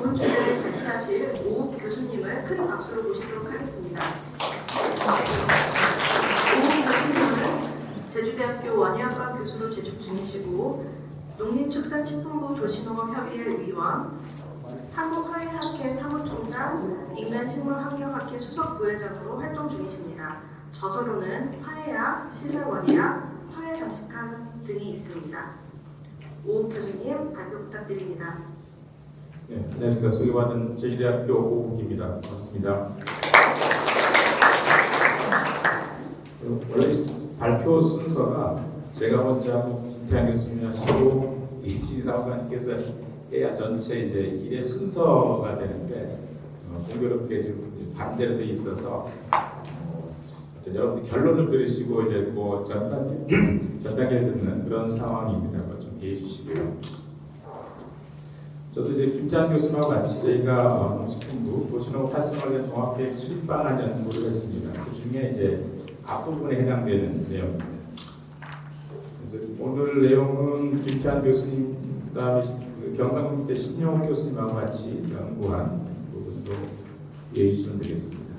본 주제를 발표하실 오욱 교수님을 큰 박수로 모시도록 하겠습니다. 오욱 교수님은 제주대학교 원예학과 교수로 재직 중이시고 농림축산식품부 도시농업협의회 위원, 한국화해학회 사무총장, 인간식물환경학회 수석부회장으로 활동 중이십니다. 저서로는 화해학, 실내원예학, 화해장식학 등이 있습니다. 오욱 교수님 발표 부탁드립니다. 네, 안녕하십니까. 소개받은 제주대학교 오욱입니다. 반갑습니다. 원래 발표 순서가 제가 먼저 하고 김태환 교수님 하시고 이진사관님께서 해야 전체 이제 1회 순서가 되는데 공교롭게 지금 반대로 돼 있어서 여러분들 결론을 들으시고 이제 뭐 전단계 듣는 그런 상황입니다. 좀 이해해 주시고요. 저도 이제 김태환 교수님하고 같이 저희가 농식품부 도시농업 활성화에 대한 종합계획 수립 방안 연구를 했습니다. 그 중에 이제 앞부분에 해당되는 내용입니다. 오늘 내용은 김태환 교수님, 그다음에 경상국대 신영욱 교수님하고 같이 연구한 부분도 이해해 주시면 되겠습니다.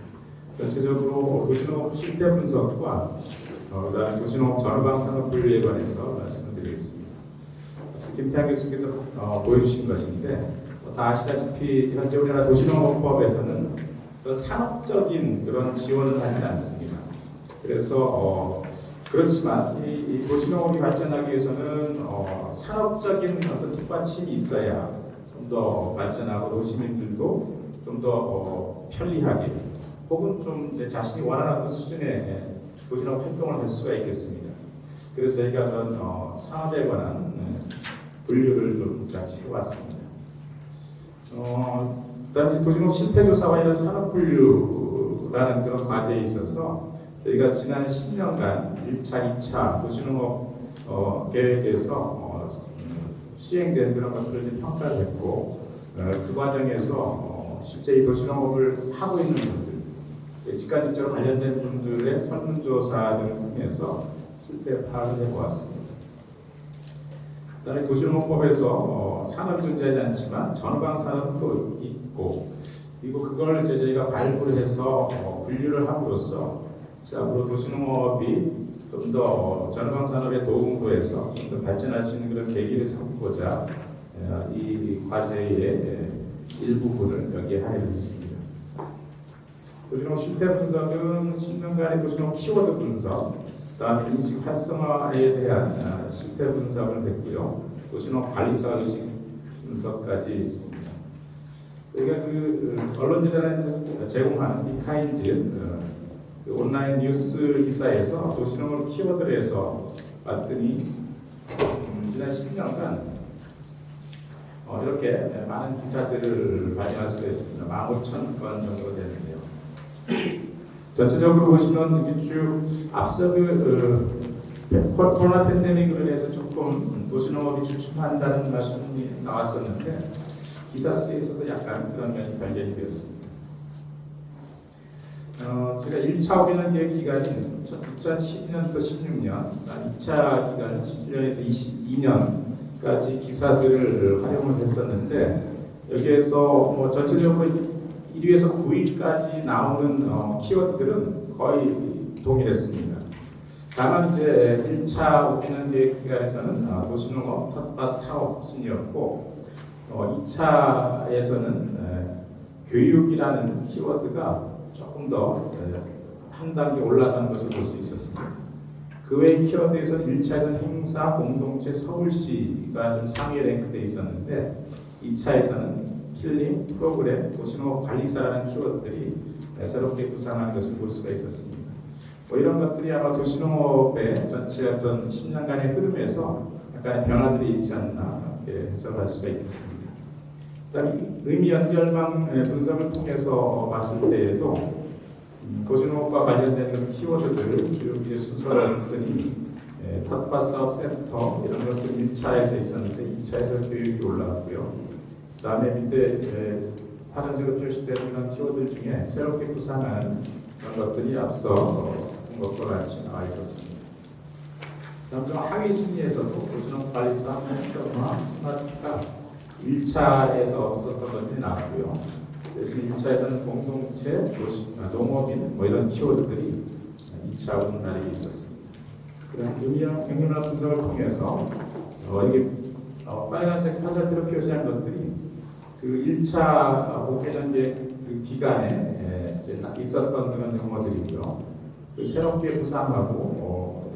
전체적으로 도시농업 실태 분석과 그다음에 도시농업 전후방 산업 분류에 관해서 말씀을 드리겠습니다. 김태환 교수께서 보여주신 것인데 다 아시다시피 현재 우리나라 도시농업법에서는 산업적인 그런 지원을 하지 않습니다. 그래서 그렇지만 이 도시농업이 발전하기 위해서는 산업적인 어떤 뒷받침이 있어야 좀 더 발전하고 도시민들도 좀 더 편리하게 혹은 좀 이제 자신이 원하는 어떤 수준의 도시농업 활동을 할 수가 있겠습니다. 그래서 저희가 그런 산업에 관한 분류를 좀 같이 해왔습니다. 그다음에 도시농업 실태조사와 이런 산업분류라는 그런 과제에 있어서 저희가 지난 10년간 1차, 2차 도시농업 계획에서 수행된 그런 것들을 좀 평가를 했고 그 과정에서 실제 이 도시농업을 하고 있는 분들, 직간접적으로 관련된 분들의 설문조사 등을 통해서 실태 파악을 해보았습니다. 그다음에 도시농업법에서 산업이 존재하지 않지만 전후방 산업도 있고 그리고 그걸 이제 저희가 발굴을 해서 분류를 함으로써 앞으로 도시농업이 좀 더 전후방 산업에 도움으로 해서 좀 더 발전할 수 있는 그런 계기를 삼고자 이 과제의 일부분을 여기에 하려고 했습니다. 도시농업 실태 분석은 10년간의 도시농업 키워드 분석, 그다음에 인식 활성화에 대한 실태 분석을 했고요. 도시농업 관리사 의식 분석까지 있습니다. 저희가 그 언론재단에서 제공하는 이카인즈 온라인 뉴스 기사에서 도시농업 키워드를 해서 봤더니 지난 10년간 이렇게 많은 기사들을 발행할 수가 있습니다. 15,000건 정도 되는데요. 전체적으로 보시면 이게 쭉 앞서 코로나 팬데믹으로 인해서 조금 도시농업이 주춤한다는 말씀이 나왔었는데 기사 수에서도 약간 그런 면이 발견이 되었습니다. 제가 1차 업인원 계획 기간이 2012년부터 16년, 2차 기간은 17년에서 22년까지 기사들을 활용을 했었는데 여기에서 전체적으로 1위에서 9위까지 나오는 키워드들은 거의 동일했습니다. 다만 이제 1차 업인원 계획 기간에서는 도시농업 텃밭 사업 순이었고 2차에서는 교육이라는 키워드가 조금 더 한 단계 올라서는 것을 볼 수 있었습니다. 그 외 키워드에서는 1차에서는 행사, 공동체, 서울시가 좀 상위에 랭크되어 있었는데 2차에서는 힐링, 프로그램, 도시농업 관리사라는 키워드들이 새롭게 구상하는 것을 볼 수가 있었습니다. 이런 것들이 아마 도시농업의 전체 어떤 10년간의 흐름에서 약간의 변화들이 있지 않나 해석할 수가 있겠습니다. 그다음에 의미 연결망 분석을 통해서 봤을 때에도 도시농업과 관련된 그런 키워드들을 쭉 이제 순서를 했더니 텃밭 사업 센터 이런 것들이 1차에서 있었는데 2차에서 교육이 올라왔고요. 그 다음에 밑에 파란색으로 표시되는 그런 키워드 중에 새롭게 구상한 그런 것들이 앞서 본 것과 같이 나와 있었습니다. 다음 중 하위 순위에서도 도시농업 관리사 활성화, 스마트화, 1차에서 없었던 것들이 나왔고요. 지금 1차에서는 공동체, 도시, 농업인 뭐 이런 키워드들이 2차 우분단에 있었습니다. 그런 경륜학 분석을 통해서 이게 빨간색 화살표로 표시한 것들이 그 1차 목회전개 그 기간에 이제 있었던 그런 용어들이고요. 그 새롭게 구상하고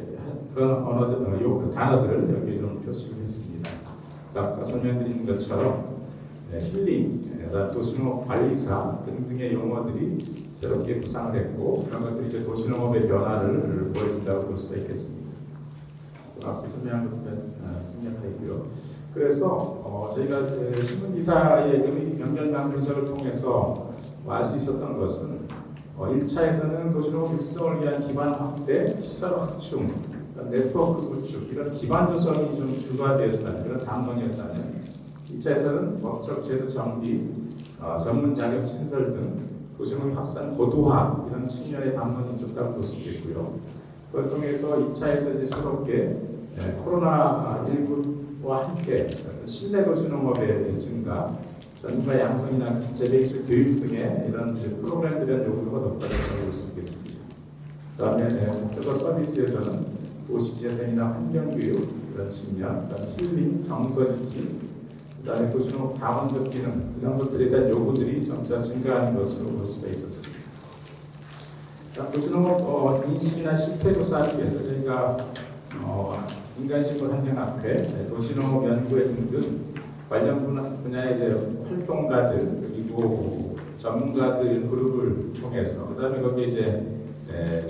그런 언어들, 단어들을 여기 좀 표시를 했습니다. 아까 설명드린 것처럼 힐링, 도시농업 관리사 등등의 용어들이 새롭게 구상을 했고 그런 것들이 이제 도시농업의 변화를 보여준다고 볼 수가 있겠습니다. 앞서 설명한 것들은 생략하고요. 그래서 저희가 신문 기사의 연결망 분석을 통해서 알 수 있었던 것은 1차에서는 도시농업 육성을 위한 기반 확대, 시설 확충, 네트워크 구축 이런 기반 조성이 좀 주가 되었다는 그런 담론이었다면 2차에서는 법적 제도 정비, 전문 자격 신설 등 도시농업 확산 고도화 이런 측면의 담론이 있었다고 볼 수 있겠고요. 그걸 통해서 2차에서 이제 새롭게 코로나19와 함께 실내 도시농업의 증가, 전문가 양성이나 재배기술 교육 등의 이런 프로그램들에 대한 요구가 높아졌다고 볼 수 있겠습니다. 그다음에 목적어 서비스에서는 도시재생이나 환경교육 이런 측면, 그다음에 힐링, 정서지침, 그다음에 도시농업 다원적 기능 이런 것들에 대한 요구들이 점차 증가하는 것으로 볼 수가 있었습니다. 도시농업 인식이나 실태 조사하기 위해서 저희가 인간식물 환경학회, 도시농업 연구회 등등 관련 분야의 이제 활동가들 그리고 전문가들 그룹을 통해서 그다음에 거기에 이제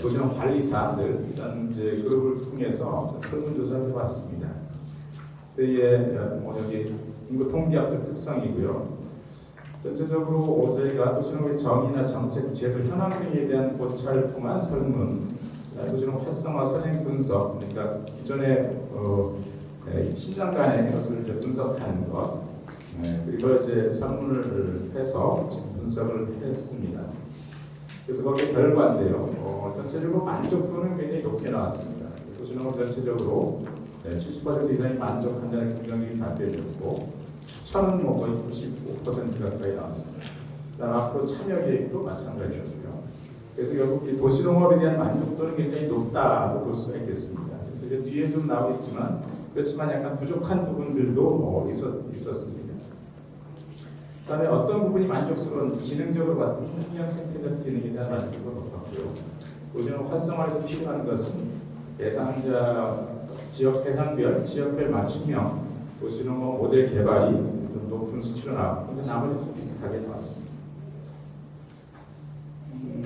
도시농업 관리사들 이런 이제 그룹을 통해서 설문조사를 해봤습니다. 여기 인구 통계학적 특성이고요. 전체적으로 저희가 도시농업의 정의나 정책, 제도, 현황 등에 대한 고찰을 통한 설문, 도시농업 활성화 선행 분석, 그러니까 기존의 10년간의 것을 이제 분석하는 것, 그리고 이제 설문을 해서 지금 분석을 했습니다. 그래서 거기에 결과인데요. 전체적으로 만족도는 굉장히 높게 나왔습니다. 도시농업 전체적으로 70% 이상이 만족한다는 긍정적인 답변이 있고 추천은 뭐 거의 95% 가까이 나왔습니다. 그다음 앞으로 참여 계획도 마찬가지였고요. 그래서 결국 이 도시농업에 대한 만족도는 굉장히 높다고 볼 수가 있겠습니다. 그래서 이제 뒤에 좀 나오겠지만 그렇지만 약간 부족한 부분들도 있었습니다. 그다음에 어떤 부분이 만족스러운지 기능적으로 봤던 환경 생태적 기능에 대한 만족도가 높았고요. 도시농업 활성화에서 필요한 것은 대상자 지역 대상별, 지역별 맞춤형 도시농업 모델 개발이 좀 높은 수치로 나왔고 나머지도 비슷하게 나왔습니다.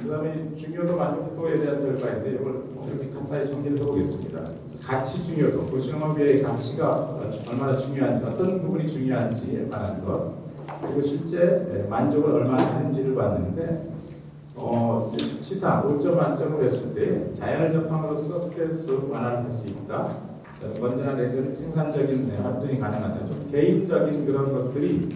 그다음에 중요도 만족도에 대한 결과인데 이걸 이렇게 간단히 정리를 해보겠습니다. 가치 중요도, 도시농업의 가치가 얼마나 중요한지, 어떤 부분이 중요한지에 관한 것, 그리고 실제 만족을 얼마나 하는지를 봤는데 수치상 5점 만점으로 했을 때 자연을 접함으로써 스트레스 완화를 할 수 있다. 건전한 내전 생산적인 활동이 가능하다. 좀 개인적인 그런 것들이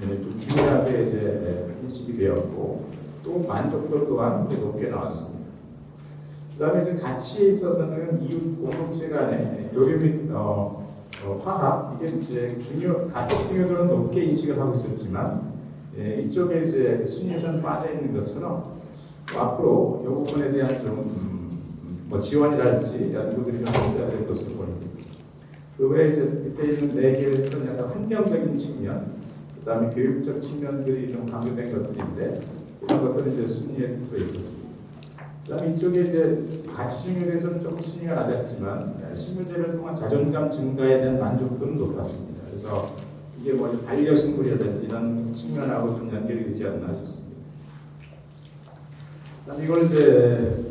좀 중요하게 이제 인식이 되었고 또 만족도 또한 높게 나왔습니다. 그다음에 이제 가치에 있어서는 이웃 공동체 간의 교류 및 화합 이게 이제 가치 중요도는 높게 인식을 하고 있었지만 이쪽에 이제 순위에서는 빠져 있는 것처럼 앞으로 이 부분에 대한 좀 지원이랄지 연구들이 좀 있어야 될 것으로 보입니다. 그 외에 이제 밑에 있는 4개의 좀 약간 환경적인 측면, 그다음에 교육적 측면들이 좀 강조된 것들인데 이런 것들은 이제 순위에 들어 있었습니다. 그다음에 이쪽에 이제 가치 중요도에서는 조금 순위가 낮았지만 식물재배를 통한 자존감 증가에 대한 만족도는 높았습니다. 그래서 이게 뭐 반려식물이라든지 이런 측면하고 좀 연결이 되지 않나 싶습니다. 그다음에 이걸 이제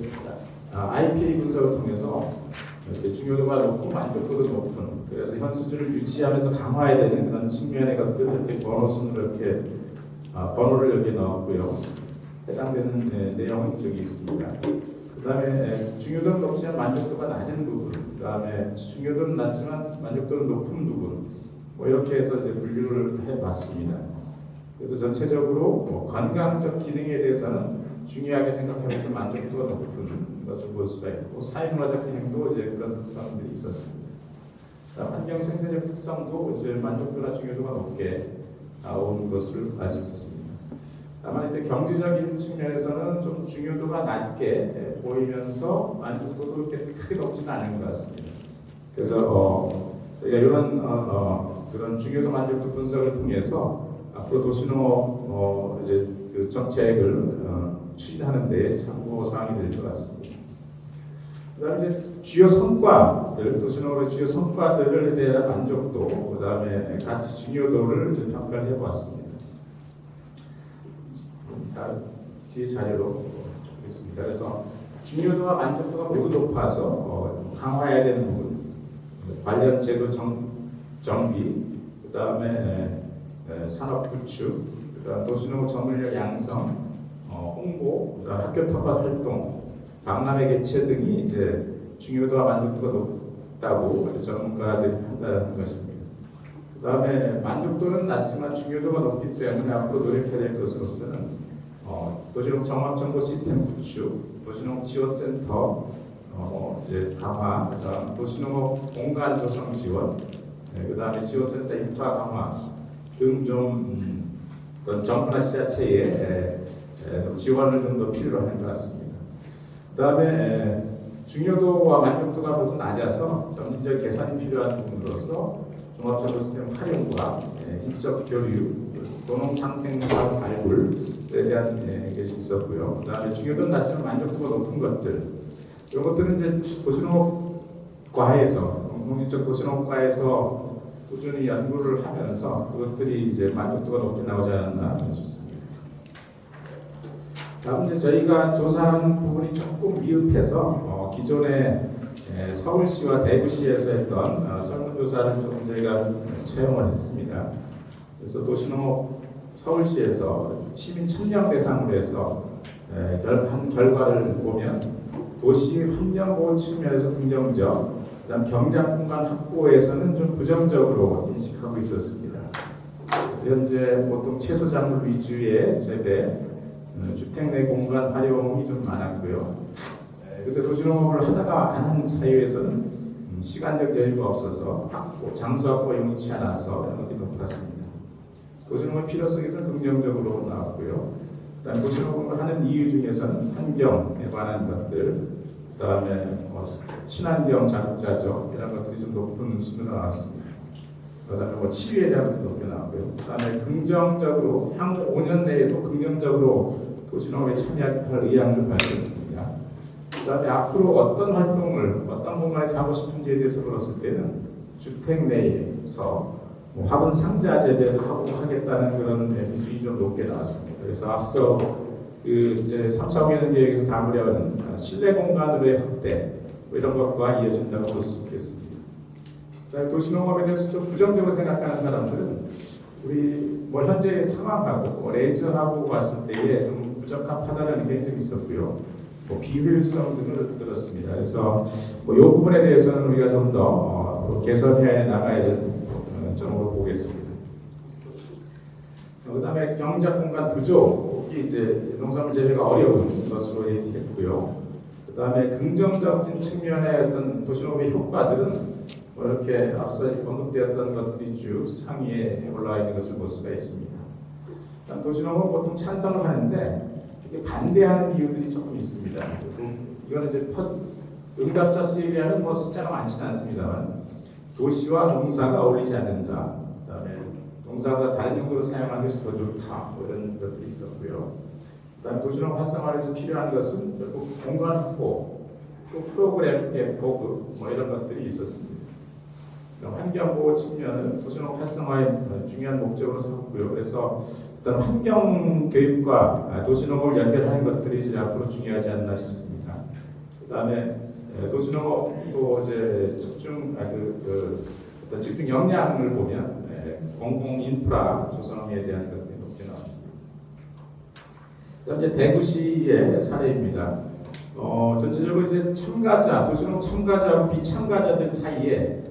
IPA 분석을 통해서 이렇게 중요도가 높고 만족도도 높은 그래서 현 수준을 유지하면서 강화해야 되는 그런 측면의 것들을 이렇게 번호순으로 이렇게 번호를 이렇게 넣었고요. 해당되는 내용은 이쪽에 있습니다. 그 다음에 중요도는 높지만 만족도가 낮은 부분, 그 다음에 중요도는 낮지만 만족도는 높은 부분, 뭐 이렇게 해서 이제 분류를 해봤습니다. 그래서 전체적으로 건강적 기능에 대해서는 중요하게 생각하면서 만족도가 높은 것을 볼 수가 있고 사회문화적 기능도 이제 그런 특성들이 있었습니다. 환경 생태적 특성도 이제 만족도나 중요도가 높게 나오는 것을 알 수 있었습니다. 다만 이제 경제적인 측면에서는 좀 중요도가 낮게 보이면서 만족도도 그렇게 크게 높지는 않은 것 같습니다. 그래서 저희가 이런 그런 중요도 만족도 분석을 통해서 앞으로 도시농업 이제 그 정책을 추진하는 데 참고 사항이 될 것 같습니다. 그다음에 이제 주요 성과들, 도시농업의 주요 성과들에 대한 만족도, 그다음에 가치 중요도를 이제 평가를 해보았습니다. 뒤에 자료로 보겠습니다. 그래서 중요도와 만족도가 모두 높아서 강화해야 되는 부분, 관련 제도 정비, 그다음에 산업 구축, 그다음 도시농업 전문인력 양성, 홍보, 그다음 학교 텃밭 활동, 박람회 개최 등이 이제 중요도와 만족도가 높다고 전문가들이 판단하는 것입니다. 그다음에 만족도는 낮지만 중요도가 높기 때문에 앞으로 노력해야 될 것으로서는 도시농업 종합정보 시스템 구축, 도시농업 지원센터 이제 강화, 그다음 도시농업 공간 조성 지원, 그다음에 지원센터 인프라 강화 등 좀 정부나 지자체의 지원을 좀 더 필요로 하는 것 같습니다. 그다음에 중요도와 만족도가 모두 낮아서 점진적 개선이 필요한 부분으로서 종합정보 시스템 활용과 인적 교류, 도농상생산 발굴에 대한 것이 있었고요. 그다음에 중요도는 낮지만 만족도가 높은 것들, 이런 것들은 이제 도시농업과에서 공공인적 도시농업과에서 꾸준히 연구를 하면서 그것들이 이제 만족도가 높게 나오지 않았나 싶습니다. 다음 이제 저희가 조사한 부분이 조금 미흡해서 기존에 서울시와 대구시에서 했던 설문조사를 조금 저희가 채용을 했습니다. 그래서 도시농업 서울시에서 시민 1000명 대상으로 해서 한 결과를 보면 도시 환경 보호 측면에서 긍정적, 그다음 경작 공간 확보에서는 좀 부정적으로 인식하고 있었습니다. 그래서 현재 보통 채소 작물 위주의 재배, 주택 내 공간 활용이 좀 많았고요. 근데 도시농업을 하다가 안 한 사유에서는 시간적 여유가 없어서 장소 확보 용이치 않아서 이런 것이 높았습니다. 도시농업의 필요성에서는 긍정적으로 나왔고요. 그다음 도시농업을 하는 이유 중에서는 환경에 관한 것들, 그다음에 친환경 자급자족 이런 것들이 좀 높은 순으로 나왔습니다. 그다음에 치유에 대한 것도 높게 나왔고요. 그다음에 긍정적으로 향후 5년 내에도 긍정적으로 도시농업에 참여할 의향을 밝혔습니다. 그다음에 앞으로 어떤 활동을 어떤 공간에서 하고 싶은지에 대해서 물었을 때는 주택 내에서 화분 상자 재배를 하고 하겠다는 그런 기준이 좀 높게 나왔습니다. 그래서 앞서 이제 3차 공연 계획에서 담으려는 실내 공간으로의 확대 이런 것과 이어진다고 볼 수 있겠습니다. 도시농업에 대해서 좀 부정적으로 생각하는 사람들은 우리 현재 상황하고 레이저하고 봤을 때에 좀 부적합하다는 의견이 좀 있었고요. 비효율성 등을 들었습니다. 그래서 이 부분에 대해서는 우리가 좀 더 개선해 나가야 될 점으로 보겠습니다. 그다음에 경작 공간 부족이 이제 농산물 재배가 어려운 것으로 얘기했고요. 그다음에 긍정적인 측면의 어떤 도시농업의 효과들은 이렇게 앞서 언급되었던 것들이 쭉 상위에 올라와 있는 것을 볼 수가 있습니다. 도시농업은 보통 찬성을 하는데 반대하는 이유들이 조금 있습니다. 이거는 이제 응답자 수에 비하면 숫자가 많지는 않습니다만 도시와 농사가 어울리지 않는다. 그다음에 농사가 다른 용도로 사용하는 것이 더 좋다. 이런 것들이 있었고요. 그다음에 도시농업 활성화에서 필요한 것은 결국 공간 확보, 또 프로그램의 보급 이런 것들이 있었습니다. 환경보호 측면은 도시농업 활성화의 중요한 목적으로 삼고요. 그래서 어떤 환경 교육과 도시농업을 연결하는 것들이 이제 앞으로 중요하지 않나 싶습니다. 그다음에 도시농업도 이제 집중 역량을 보면 공공 인프라 조성에 대한 것들이 높게 나왔습니다. 그다음 이제 대구시의 사례입니다. 전체적으로 이제 참가자, 도시농업 참가자와 비참가자들 사이에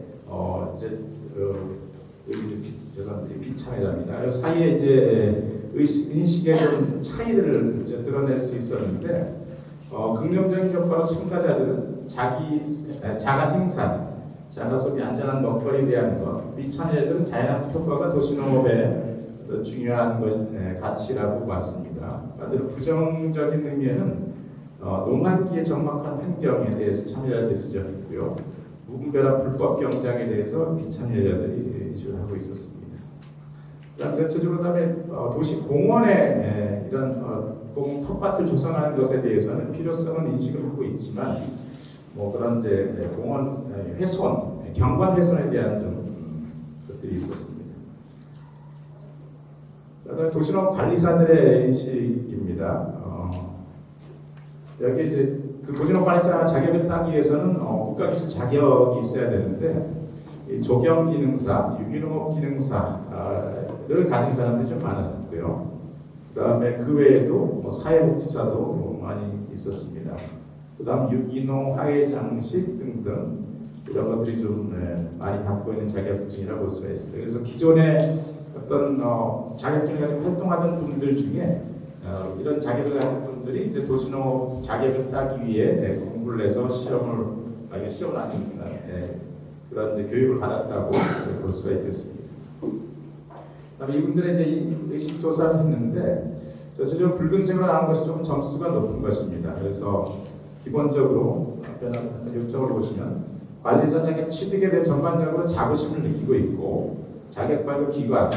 죄송합니다. 비참해자입니다. 사이에 이제 인식의 좀 차이를 이제 드러낼 수 있었는데 긍정적인 효과로 참가자들은 자가 생산, 자가 소비, 안전한 먹거리에 대한 것, 비참해자들은 자연학습 효과가 도시농업에 어떤 중요한 가치라고 봤습니다. 반대로 부정적인 의미에는 농한기의 정막한 환경에 대해서 참여자들이 지적했고요. 무분별한 불법 경장에 대해서 비참여자들이 지적을 하고 있었습니다. 그다음 전체적으로 그다음에 도시 공원에 이런 공 텃밭을 조성하는 것에 대해서는 필요성은 인식을 하고 있지만 그런 이제 공원 훼손, 경관 훼손에 대한 좀 것들이 있었습니다. 그다음에 도시농업 관리사들의 인식입니다. 여기 이제 그 도시농업 관리사 자격을 따기 위해서는 국가기술 자격이 있어야 되는데 이 조경 기능사, 유기농업 기능사를 가진 사람들이 좀 많았었고요. 그다음에 그 외에도 사회복지사도 많이 있었습니다. 그다음 유기농, 화훼장식 등등 이런 것들이 좀 많이 갖고 있는 자격증이라고 볼 수가 있습니다. 그래서 기존에 어떤 자격증을 가지고 활동하던 분들 중에 이런 자격을 가진 분들이 이제 도시농업 자격을 따기 위해 공부를 해서 시험을 아닙니다. 그런 이제 교육을 받았다고 볼 수가 있겠습니다. 그다음에 이분들의 이제 의식 조사를 했는데 전체적으로 붉은색으로 나온 것이 좀 점수가 높은 것입니다. 그래서 기본적으로 요점을 보시면 관리사 자격 취득에 대해 전반적으로 자부심을 느끼고 있고 자격 발급 기관,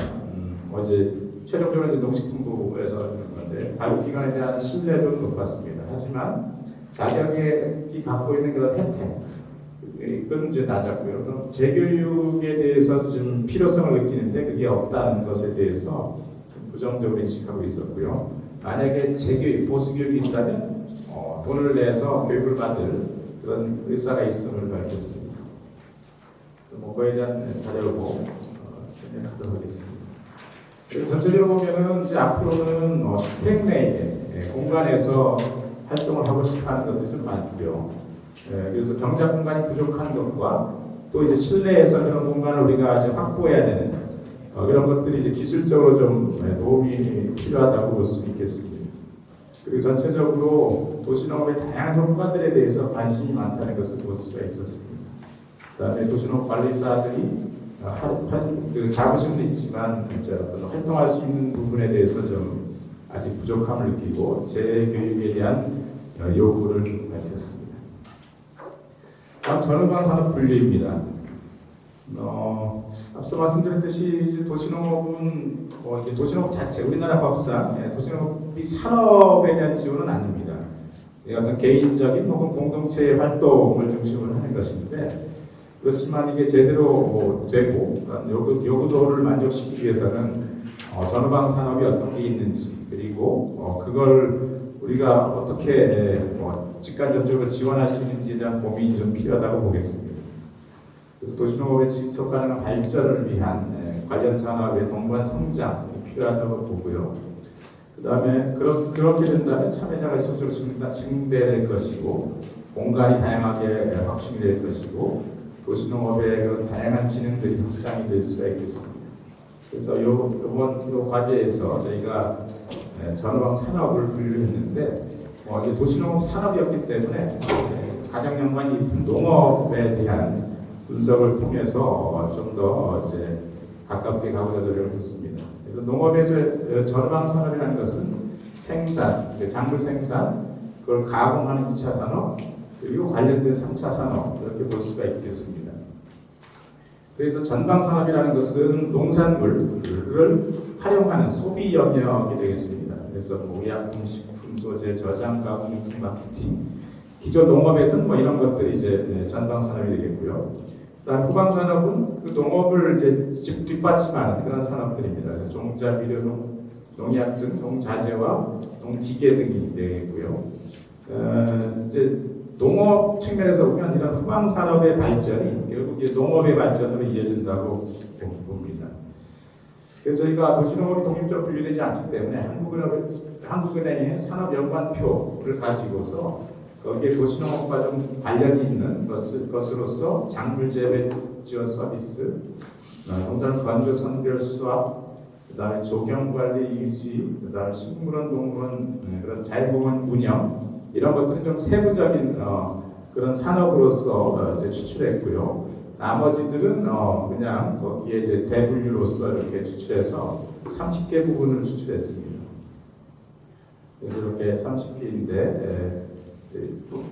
이제 최종적으로 이제 농식품부에서 하는 건데 발급 기관에 대한 신뢰도는 높았습니다. 하지만 자격이 갖고 있는 그런 혜택, 그건 이제 낮았고요. 그럼 재교육에 대해서 좀 필요성을 느끼는데 그게 없다는 것에 대해서 좀 부정적으로 인식하고 있었고요. 만약에 재교육, 보수교육이 있다면 돈을 내서 교육을 받을 그런 의사가 있음을 밝혔습니다. 그래서 그거에 대한 자료를 진행하도록 하겠습니다. 전체적으로 보면은 이제 앞으로는 주택 내에 공간에서 활동을 하고 싶어하는 것들이 좀 많고요. 그래서 경작 공간이 부족한 것과 또 이제 실내에서 그런 공간을 우리가 이제 확보해야 되는 이런 것들이 이제 기술적으로 좀 도움이 필요하다고 볼 수 있겠습니다. 그리고 전체적으로 도시농업의 다양한 효과들에 대해서 관심이 많다는 것을 볼 수가 있었습니다. 그다음에 도시농업 관리사들이 그 자부심도 있지만 어떤 활동할 수 있는 부분에 대해서 좀 아직 부족함을 느끼고 재교육에 대한 요구를 밝혔습니다. 다음 전후방 산업 분류입니다. 앞서 말씀드렸듯이 도시농업은 이제 도시농업 자체 우리나라 법상 도시농업이 산업에 대한 지원은 아닙니다. 어떤 개인적인 혹은 공동체의 활동을 중심으로 하는 것인데 그렇지만 이게 제대로 되고 요구도를 만족시키기 위해서는 전후방 산업이 어떤 게 있는지 그리고 그걸 우리가 어떻게 직간접적으로 지원할 수 있는지에 대한 고민이 좀 필요하다고 보겠습니다. 그래서 도시농업의 지속 가능한 발전을 위한 관련 산업의 동반 성장이 필요하다고 보고요. 그 다음에 그렇게 된다면 참여자가 지속적으로 증대될 것이고 공간이 다양하게 확충이 될 것이고 도시농업의 그런 다양한 기능들이 확장이 될 수가 있겠습니다. 그래서 이번 과제에서 저희가 전후방 산업을 분류했는데 이게 도시농업 산업이었기 때문에 가장 연관이 깊은 농업에 대한 분석을 통해서 좀 더 이제 가깝게 가고자 노력을 했습니다. 그래서 농업에서 전후방 산업이라는 것은 생산, 작물 생산, 그걸 가공하는 2차 산업, 그리고 관련된 3차 산업 이렇게 볼 수가 있겠습니다. 그래서 전방 산업이라는 것은 농산물을 활용하는 소비 영역이 되겠습니다. 그래서 의약품, 식품, 소재, 저장, 가공, 유통, 마케팅, 기존 농업에서는 이런 것들이 이제 전방 산업이 되겠고요. 그다음 후방 산업은 그 농업을 이제 뒷받침하는 그런 산업들입니다. 그래서 종자, 비료, 농약 등 농자재와 농기계 등이 되겠고요. 이제 농업 측면에서 보면 이런 후방 산업의 발전이 결국 이제 농업의 발전으로 이어진다고 봅니다. 그래서 저희가 도시농업이 독립적으로 분류되지 않기 때문에 한국은행의 산업연관표를 가지고서 거기에 도시농업과 좀 관련이 있는 것으로서 작물 재배 지원 서비스, 농산 건조 선별 수확, 그다음에 조경 관리 유지, 그다음에 식물원, 동물원 그런 자율공원 운영 이런 것들은 좀 세부적인 그런 산업으로서 이제 추출했고요. 나머지들은 그냥 거기에 이제 대분류로서 이렇게 추출해서 30개 부분을 추출했습니다. 그래서 이렇게 30개인데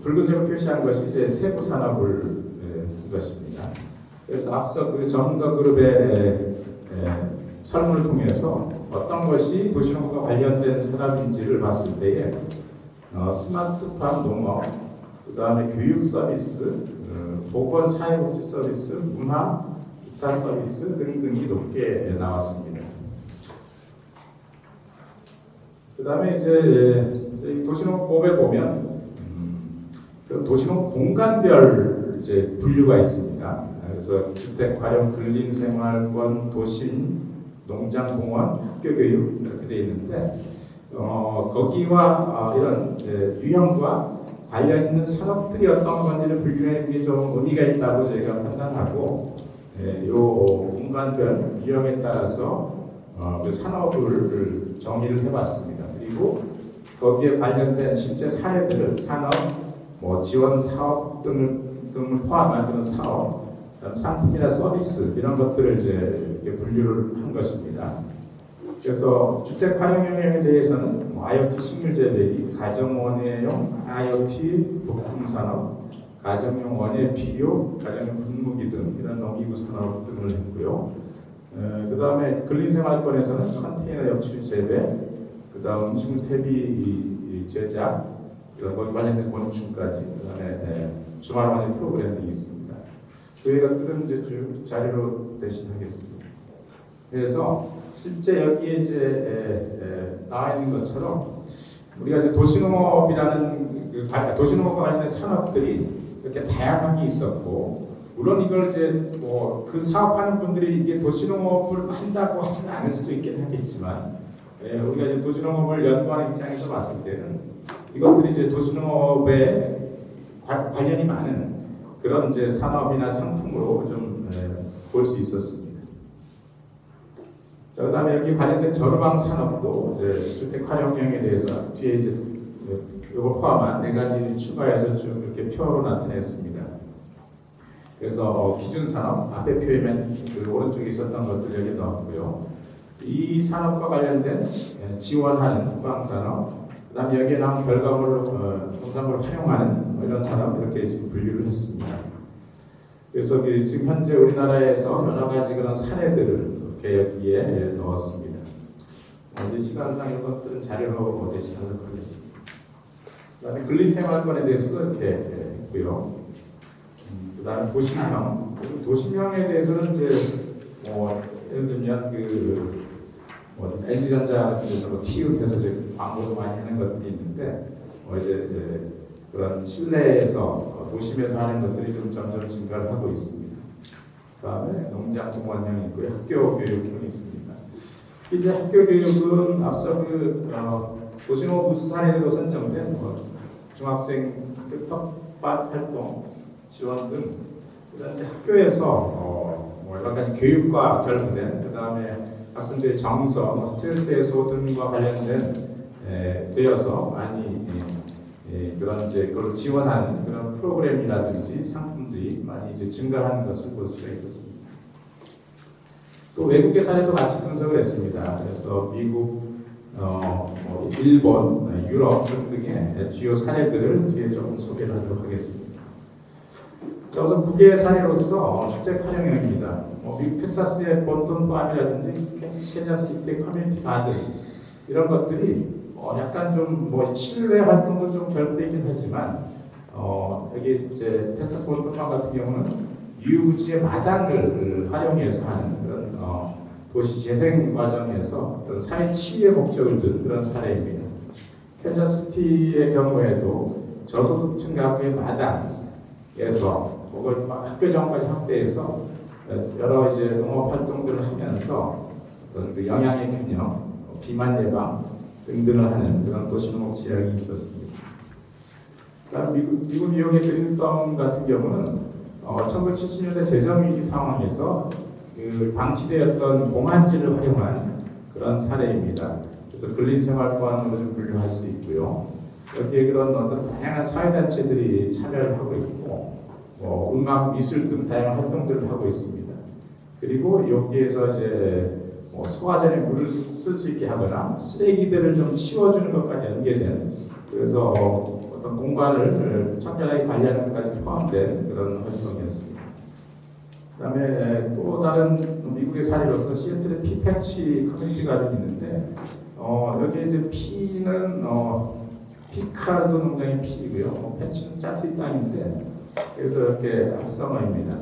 붉은색으로 표시한 것이 이제 세부 산업을 한 것입니다. 그래서 앞서 그 전문가 그룹의 설문을 통해서 어떤 것이 도시농업과 관련된 산업인지를 봤을 때에 스마트팜 농업, 그 다음에 교육 서비스, 보건 사회복지 서비스, 문화, 기타 서비스 등등이 높게 나왔습니다. 그 다음에 이제 도시농업법에 보면 도시농업 공간별 이제 분류가 있습니다. 그래서 주택, 활용, 근린, 생활권, 도심, 농장, 공원, 학교 교육 이렇게 되어 있는데 거기와 이런 유형과 관련 있는 산업들이 어떤 건지를 분류하는 게 좀 의미가 있다고 저희가 판단하고 이 공간별 유형에 따라서 그 산업을 정의를 해봤습니다. 그리고 거기에 관련된 실제 사례들을 산업, 지원 사업 등을 포함한 그런 사업, 상품이나 서비스 이런 것들을 이제 이렇게 분류를 한 것입니다. 그래서 주택 활용 영역에 대해서는 IoT 식물 재배기, 가정원예용 IoT 부품 산업, 가정용 원예 비료, 가정용 분무기 등 이런 농기구 산업 등을 했고요. 그 다음에 근린생활권에서는 컨테이너 역출 재배, 그 다음 음식물 퇴비 제작, 이런 것 관련된 곤충까지, 그 다음에 주말원예 프로그램이 있습니다. 그 것들은 이제 쭉 자료로 대신하겠습니다. 그래서 실제 여기에 이제 나와 있는 것처럼 우리가 이제 도시농업이라는 도시농업과 관련된 산업들이 이렇게 다양하게 있었고, 물론 이걸 이제 그 사업하는 분들이 이게 도시농업을 한다고 하지는 않을 수도 있긴 하겠지만, 우리가 이제 도시농업을 연구하는 입장에서 봤을 때는 이것들이 이제 도시농업에 관련이 많은 그런 이제 산업이나 상품으로 좀 볼 수 있었습니다. 자, 그다음에 여기 관련된 저르방 산업도 이제 주택 활용형에 대해서 뒤에 이제 이걸 포함한 4가지 추가해서 좀 이렇게 표로 나타냈습니다. 그래서 기준 산업 앞에 표에는 그 오른쪽에 있었던 것들 여기 넣었고요. 이 산업과 관련된 지원하는 후방 산업, 그다음에 여기에 나온 결과물로 농산물을 활용하는 이런 산업 이렇게 지금 분류를 했습니다. 그래서 지금 현재 우리나라에서 여러 가지 그런 사례들을 이렇게 여기에 넣었습니다. 이제 시간상 이런 것들은 자료로 대신하도록 하겠습니다. 그다음에 근린생활권에 대해서도 이렇게 했고요. 그다음에 도심형, 도심형에 대해서는 이제 예를 들면 LG전자 같은 데서 TU에서 이제 광고도 많이 하는 것들이 있는데 이제 그런 실내에서 도심에서 하는 것들이 좀 점점 증가를 하고 있습니다. 그다음에 농장 공원형 있고요, 학교 교육형이 있습니다. 이제 학교 교육은 앞서 도시농업 우수 사례로 선정된 중학생 학교 텃밭 활동 지원 등 이런 이제 학교에서 여러 가지 교육과 결부된, 그다음에 학생들의 정서, 스트레스 해소 등과 관련된 되어서 많이 그런 이제 그걸 지원하는 그런 프로그램이라든지 상품들이 많이 이제 증가하는 것을 볼 수가 있었습니다. 또 외국의 사례도 같이 분석을 했습니다. 그래서 미국, 일본, 유럽 등등의 주요 사례들을 뒤에 조금 소개를 하도록 하겠습니다. 자, 우선 국외의 사례로서 주택 활용형입니다. 미국 텍사스의 본톤 팜이라든지 케냐스 이태 커뮤니티 가든 이런 것들이 약간 좀 실외 활동도 좀 결부되긴 하지만 여기 이제 텍사스 본톤 팜 같은 경우는 유구지의 마당을 활용해서 하는 그런 도시 재생 과정에서 어떤 사회 치유의 목적을 둔 그런 사례입니다. 캔자스시티의 경우에도 저소득층 가구의 마당에서 학교 정원까지 확대해서 여러 이제 농업 활동들을 하면서 어떤 그 영양의 균형, 비만 예방 등등을 하는 그런 도시농업 지역이 있었습니다. 미국 뉴욕의 그린섬 같은 경우는 1970년대 재정위기 상황에서 그 방치되었던 공한지를 활용한 그런 사례입니다. 그래서 근린생활권으로 좀 분류할 수 있고요. 여기에 그런 어떤 다양한 사회단체들이 참여를 하고 있고, 음악, 미술 등 다양한 활동들을 하고 있습니다. 그리고 여기에서 이제 뭐 소화전에 물을 쓸 수 있게 하거나 쓰레기들을 좀 치워주는 것까지 연계된, 그래서 어떤 공간을 청결하게 관리하는 것까지 포함된 그런 활동이었습니다. 그다음에 또 다른 미국의 사례로서 시애틀의 피패치 커뮤니티가 있는데 여기 이제 피는 피카르드 농장의 피이고요. 패치는 짜투리 땅인데 그래서 이렇게 합성어입니다.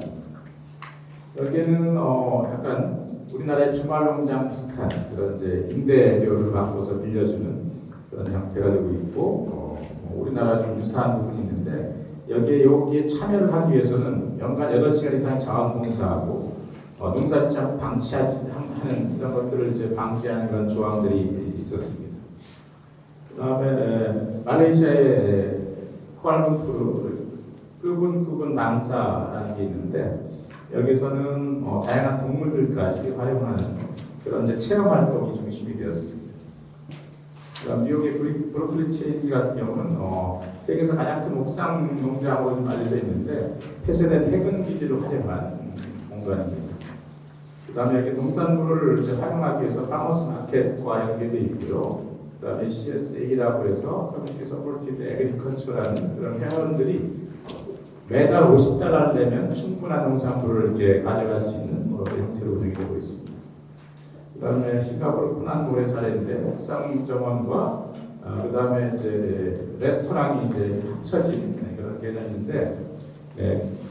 여기에는 약간 우리나라의 주말농장 비슷한 그런 이제 임대료를 받고서 빌려주는 그런 형태가 되고 있고 우리나라 좀 유사한 부분이 있는데 여기에 참여를 하기 위해서는 연간 8시간 이상 자원봉사하고 농사짓지 방치하는 이런 것들을 이제 방지하는 그런 조항들이 있었습니다. 그다음에 말레이시아의 쿠알룸푸르 끄분 낭사라는 게 있는데 여기서는 다양한 동물들까지 활용하는 그런 이제 체험 활동이 중심이 되었습니다. 그다음 뉴욕의 브루클린 체인지 같은 경우는 세계에서 가장 큰 옥상 농장으로 좀 알려져 있는데 폐쇄된 해군 기지를 활용한 공간입니다. 그다음에 여기 농산물을 이제 활용하기 위해서 파머스 마켓과 연계되어 있고요. 그다음에 CSA라고 해서 커뮤니티 서포티드 애그리컬처라는 그런 회원들이 매달 $50를 내면 충분한 농산물을 이렇게 가져갈 수 있는 그런 형태로 운영이 되고 있습니다. 그다음에 싱가포르 푸난모의 사례인데 옥상 정원과 그다음에 이제 레스토랑이 이제 합쳐진 그런 개념인데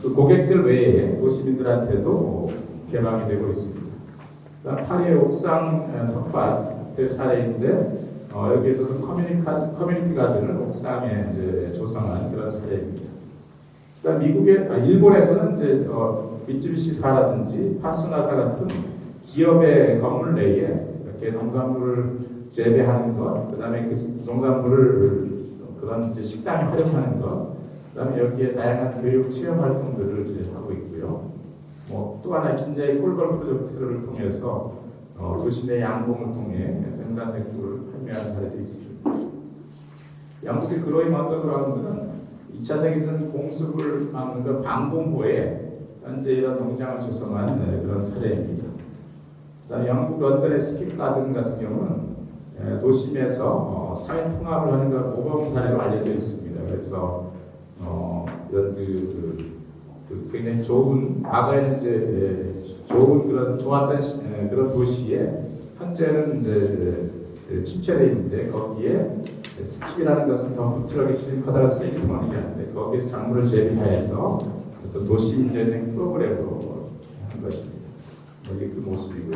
그 고객들 외에 도시민들한테도 개방이 되고 있습니다. 그다음 파리의 옥상 텃밭의 사례인데 여기에서도 커뮤니티 가든을 옥상에 이제 조성한 그런 사례입니다. 그다음 일본에서는 이제 미쯔비시사라든지 파스나사 같은 기업의 건물 내에 이렇게 농산물을 재배하는 것, 그다음에 그 농산물을 그런 이제 식당에 활용하는 것, 그다음에 여기에 다양한 교육 체험 활동들을 이제 하고 있고요. 또 하나 긴자의 꿀벌 프로젝트를 통해서 도시 내 양봉을 통해 생산된 꿀을 판매하는 사례도 있습니다. 영국의 그로잉 언더그라운드는 2차 세계대전 공습을 막는 그 방공호에 현재 이런 농장을 조성한 그런 사례입니다. 그다음 영국 런던의 스킵 가든 같은 경우는 도심에서 사회 통합을 하는 그런 모범 사례로 알려져 있습니다. 그래서 이런 굉장히 좋은 과거에는 이제 좋은 그런 좋았던 그런 도시에 현재는 이제 침체되어 있는데 거기에 스킵이라는 것은 더 부트러기 실린 커다란 쓰레기통을 얘기하는데 거기에서 작물을 재배해서 어떤 도심 재생 프로그램으로 한 것입니다. 여기 그 모습이고요.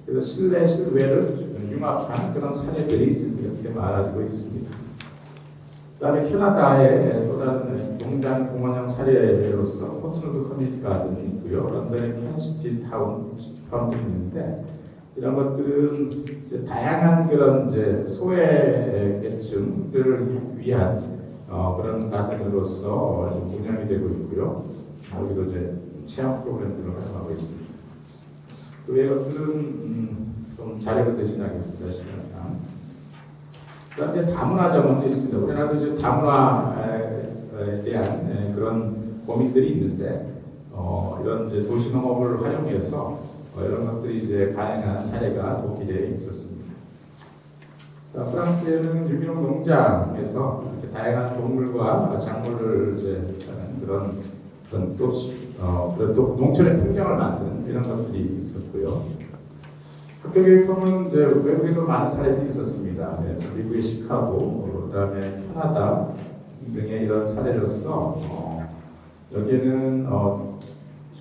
그래서 실내 실외를 융합한 그런 사례들이 지금 이렇게 많아지고 있습니다. 그다음에 캐나다의 또 다른 농장 공원형 사례로서 포트노드 커뮤니티 가든이 있고요. 런던의 켄시티 타운 시티파운도 있는데 이런 것들은 이제 다양한 그런 이제 소외계층들을 위한 그런 가든으로서 운영이 되고 있고요. 여기도 이제 체험 프로그램들을 활용하고 있습니다. 그 외의 것들은 좀 자료로 대신하겠습니다. 시간상. 그다음에 다문화 정원도 있습니다. 우리나라도 이제 다문화에 대한 그런 고민들이 있는데 이런 이제 도시농업을 활용해서 이런 것들이 이제 가능한 사례가 도기되어 있었습니다. 프랑스에는 유기농 농장에서 이렇게 다양한 동물과 작물을 이제 하는 그런 또 농촌의 풍경을 만드는 이런 것들이 있었고요. 학교 교육청은 이제 외국에도 많은 사례들이 있었습니다. 그래서 미국의 시카고, 그다음에 캐나다 등의 이런 사례로서 여기에는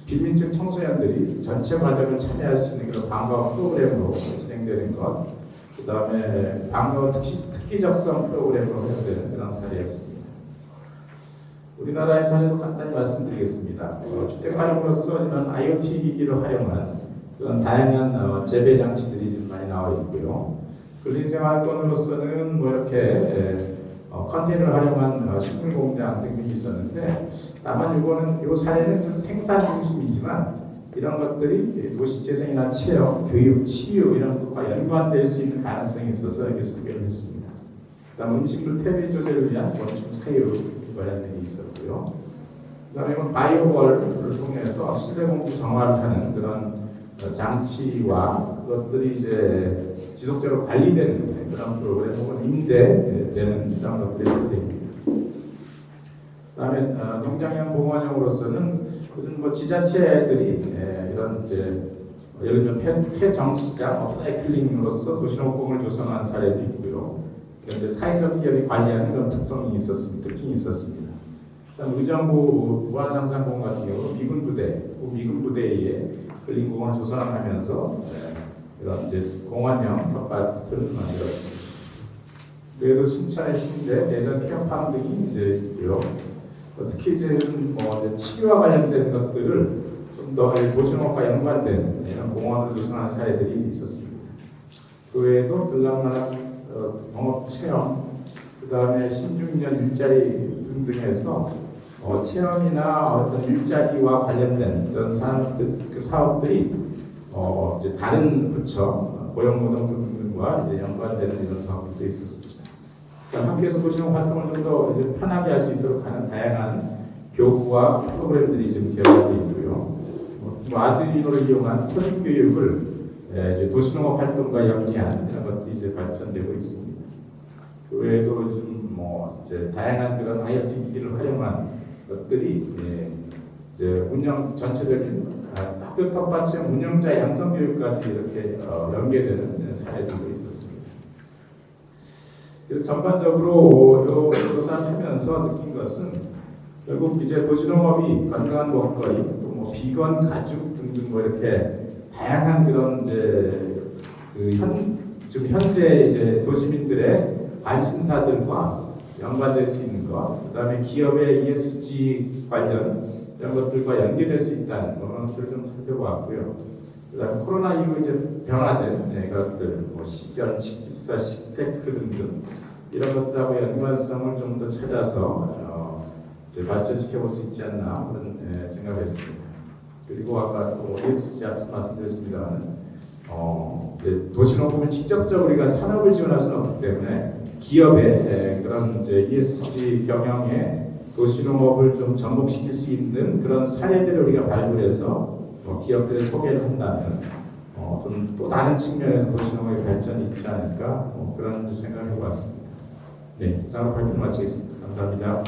빈민층 청소년들이 전체 과정을 참여할 수 있는 그런 방과후 프로그램으로 진행되는 것, 그다음에 방과후 특기적성 프로그램으로 활용되는 그런 사례였습니다. 우리나라의 사례도 간단히 말씀드리겠습니다. 주택 활용으로서 이런 IoT 기기를 활용한 그런 다양한 재배 장치들이 좀 많이 나와 있고요. 근린생활권으로서는 뭐 이렇게 컨테이너를 활용한 식물 공장 등이 있었는데 다만 이 사례는 좀 생산 중심이지만 이런 것들이 도시 재생이나 체험, 교육, 치유 이런 것과 연관될 수 있는 가능성이 있어서 이렇게 소개를 했습니다. 그다음 음식물 퇴비 조절을 위한 건축 사유 관련된 게 있었고요. 그다음에 바이오월을 통해서 실내 공기 정화를 하는 그런 장치와 그것들이 이제 지속적으로 관리되는 그런 프로그램 혹은 임대되는 그런 것들이 됩니다. 그다음에 농장형 공원형으로서는 뭐 지자체들이 이런 이제 예를 들면 폐정수장 업사이클링으로서 도시농업공을 조성한 사례도 있고요. 이제 사회적 기업이 관리하는 그런 특징이 있었습니다. 그다음 의정부 무한상상공원 같은 경우 미군 부대에 근린공원을 조성하면서 이런 이제 공원형 텃밭을 만들었습니다. 그래도 순천의 신대, 대전 케어팜 등이 이제 있고요. 특히 이제 이제 치료와 관련된 것들을 좀 더 도시농업과 연관된 이런 공원을 조성하는 사례들이 있었습니다. 그 외에도 들락날락 농업 체험, 그 다음에 신중년 일자리 등등에서 체험이나 어떤 일자리와 관련된 그런 사업들이 이제 다른 부처, 고용노동부 등등과 이제 연관되는 이런 사업들도 있었습니다. 학교에서 도시농업 활동을 좀 더 이제 편하게 할 수 있도록 하는 다양한 교구와 프로그램들이 지금 개발되어 있고요. 아두이노를 이용한 토익 교육을 이제 도시농업 활동과 연계한 이런 것들이 이제 발전되고 있습니다. 그 외에도 요즘 이제 다양한 그런 IoT 기기를 활용한 것들이 이제 운영 전체적인 학교 텃밭의 운영자 양성 교육까지 이렇게 연계되는 사례들도 있었습니다. 그래서 전반적으로 조사를 하면서 느낀 것은 결국 이제 도시농업이 건강한 먹거리, 또 비건 가죽 등등 이렇게 다양한 그런 이제 지금 현재 이제 도시민들의 관심사들과 연관될 수 있는 것, 그다음에 기업의 ESG 관련 이런 것들과 연계될 수 있다는 그런 것들을 좀 살펴보았고요. 그다음에 코로나 이후 이제 변화된 것들, 식견, 식집사, 식테크 등등 이런 것들하고 연관성을 좀 더 찾아서 이제 발전시켜 볼 수 있지 않나 그런 생각을 했습니다. 그리고 아까 또 ESG 앞서 말씀드렸습니다만, 이제 도시농업을 직접적으로 우리가 산업을 지원할 수는 없기 때문에 기업의 그런 이제 ESG 경영에 도시농업을 좀 접목시킬 수 있는 그런 사례들을 우리가 발굴해서 기업들에 소개를 한다면 좀 또 다른 측면에서 도시농업의 발전이 있지 않을까 그런 생각을 해보았습니다. 네, 이상으로 발표를 마치겠습니다. 감사합니다.